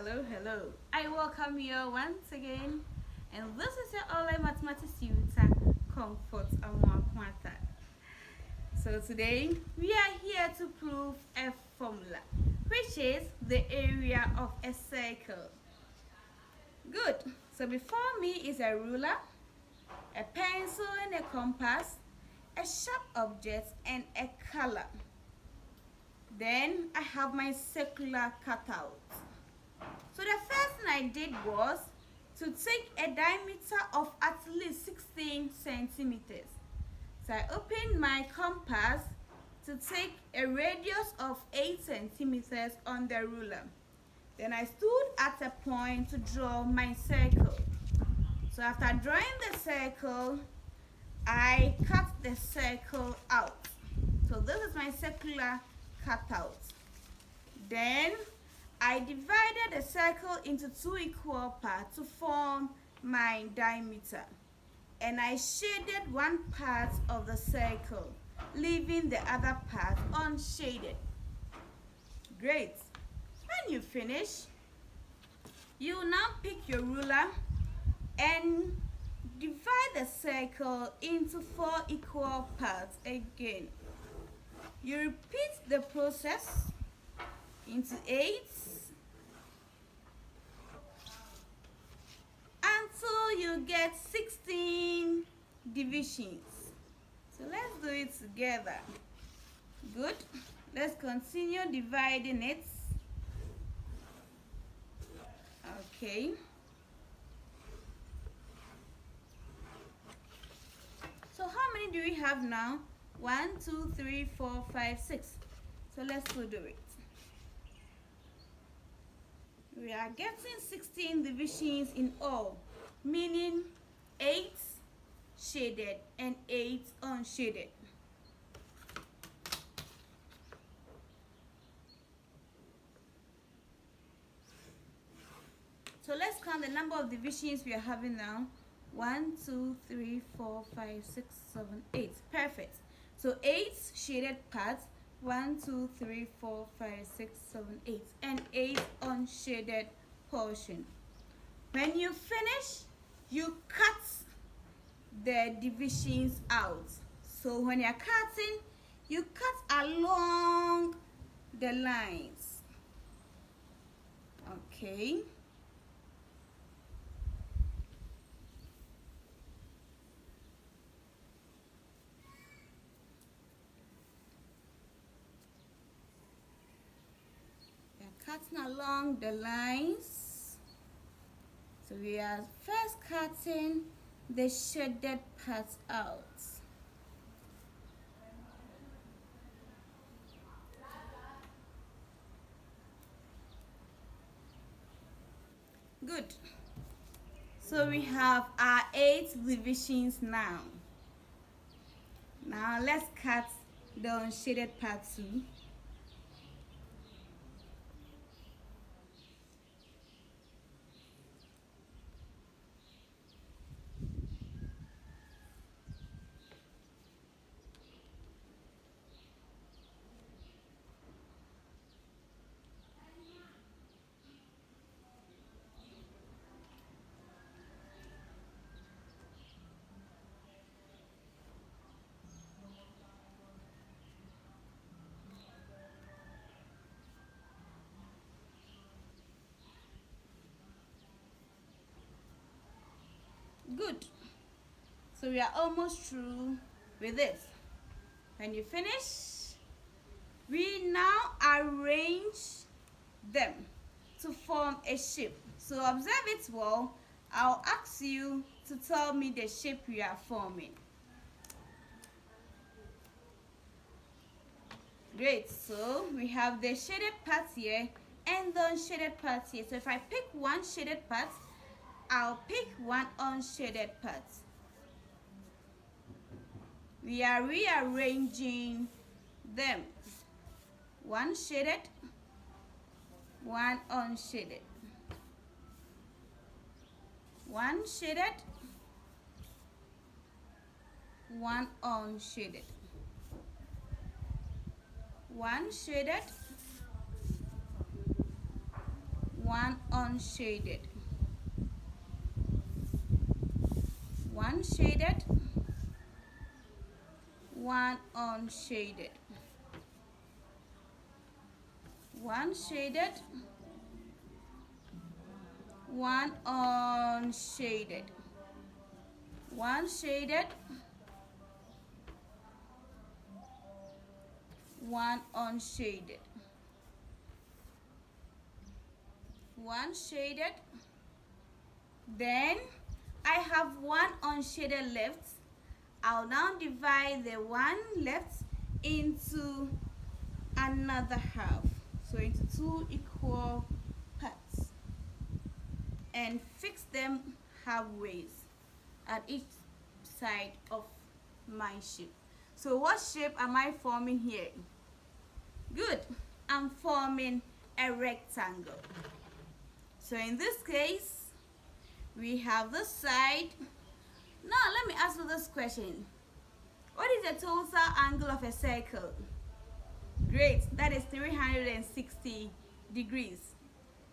hello. I welcome you once again, and this is your online mathematics tutor, Comfort Amoako-Attah. So today we are here to prove a formula, which is the area of a circle. Good. So before me is a ruler, a pencil and a compass, a sharp object and a color. Then I have my circular cutout. So the first thing I did was to take a diameter of at least 16 centimeters. So I opened my compass to take a radius of 8 centimeters on the ruler. Then I stood at a point to draw my circle. So after drawing the circle, I cut the circle out. So this is my circular cutout. Then I divided the circle into two equal parts to form my diameter. And I shaded one part of the circle, leaving the other part unshaded. Great. When you finish, you now pick your ruler and divide the circle into 4 equal parts again. You repeat the process into 8 until you get 16 divisions. So let's do it together. Good. Let's continue dividing it. Okay. So how many do we have now? 1, 2, 3, 4, 5, 6. So let's go do it. We are getting 16 divisions in all, meaning 8 shaded and 8 unshaded. So let's count the number of divisions we are having now. 1, 2, 3, 4, 5, 6, 7, 8. Perfect. So 8 shaded parts. 1, 2, 3, 4, 5, 6, 7, 8, and 8 unshaded portion. When you finish, you cut the divisions out. So when you're cutting, you cut along the lines. Okay. Cutting along the lines. So we are first cutting the shaded parts out. Good. So we have our 8 divisions now. Now let's cut the unshaded part too. Good. So we are almost through with this. When you finish, we now arrange them to form a shape. So observe it well. I'll ask you to tell me the shape we are forming. Great. So we have the shaded part here and the unshaded part here. So if I pick one shaded part, I'll pick one unshaded part. We are rearranging them. One shaded, one unshaded. One shaded, one unshaded. One shaded, one unshaded, one shaded, one unshaded, one shaded, one unshaded, one shaded, one unshaded, one shaded. Then I have one unshaded left. I'll now divide the one left into another half, so into two equal parts, and fix them halfways at each side of my shape. So what shape am I forming here? Good, I'm forming a rectangle. So in this case, we have this side. Now let me ask you this question. What is the total angle of a circle? Great, that is 360 degrees.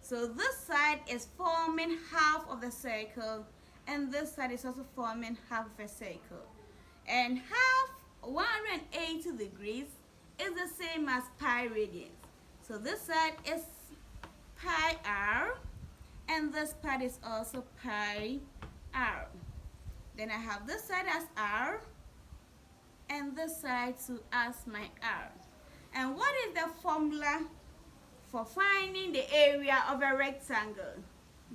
So this side is forming half of the circle, and this side is also forming half of a circle. And half 180 degrees is the same as pi radians. So this side is pi r, and this part is also pi r. Then I have this side as r, and this side too as my r. And what is the formula for finding the area of a rectangle?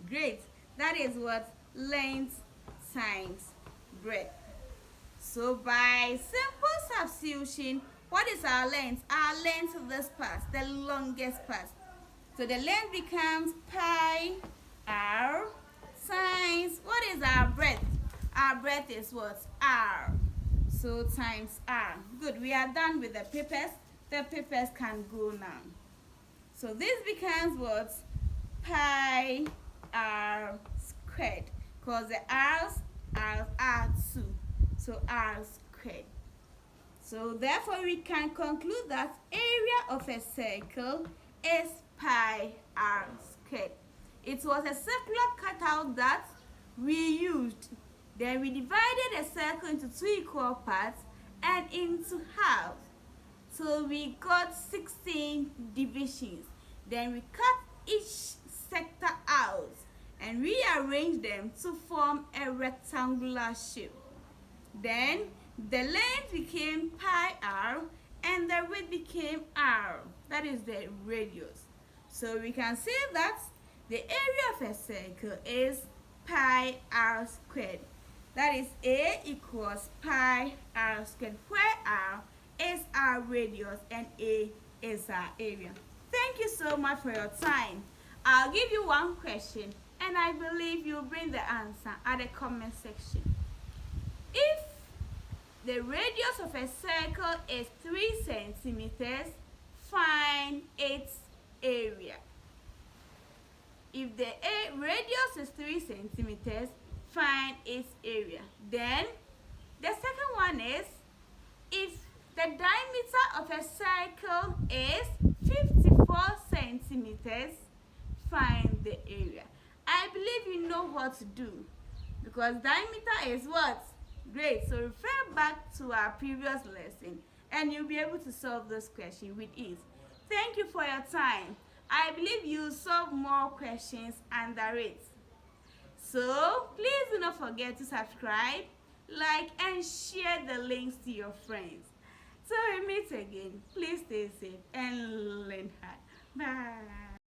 Great, that is what? Length times breadth. So by simple substitution, what is our length? Our length is this part, the longest part. So the length becomes pi r times, what is our breadth? Our breadth is what? R. So times r. Good, we are done with the papers. The papers can go now. So this becomes what? Pi r squared, because the r's are 2. So r squared. So therefore we can conclude that area of a circle is pi r squared. It was a circular cutout that we used. Then we divided a circle into two equal parts and into halves. So we got 16 divisions. Then we cut each sector out and rearrange them to form a rectangular shape. Then the length became pi r and the width became r. That is the radius. So we can say that the area of a circle is pi r squared. That is A equals pi r squared, where r is our radius and A is our area. Thank you so much for your time. I'll give you one question and I believe you'll bring the answer at the comment section. If the radius of a circle is 3 centimeters, find its area. If the radius is 3 centimeters, find its area. Then the second one is, if the diameter of a circle is 54 centimeters, find the area. I believe you know what to do, because diameter is what? Great. So refer back to our previous lesson and you'll be able to solve this question with ease. Thank you for your time. I believe you'll solve more questions under it. So please do not forget to subscribe, like, and share the links to your friends. Till we meet again, please stay safe and learn hard. Bye.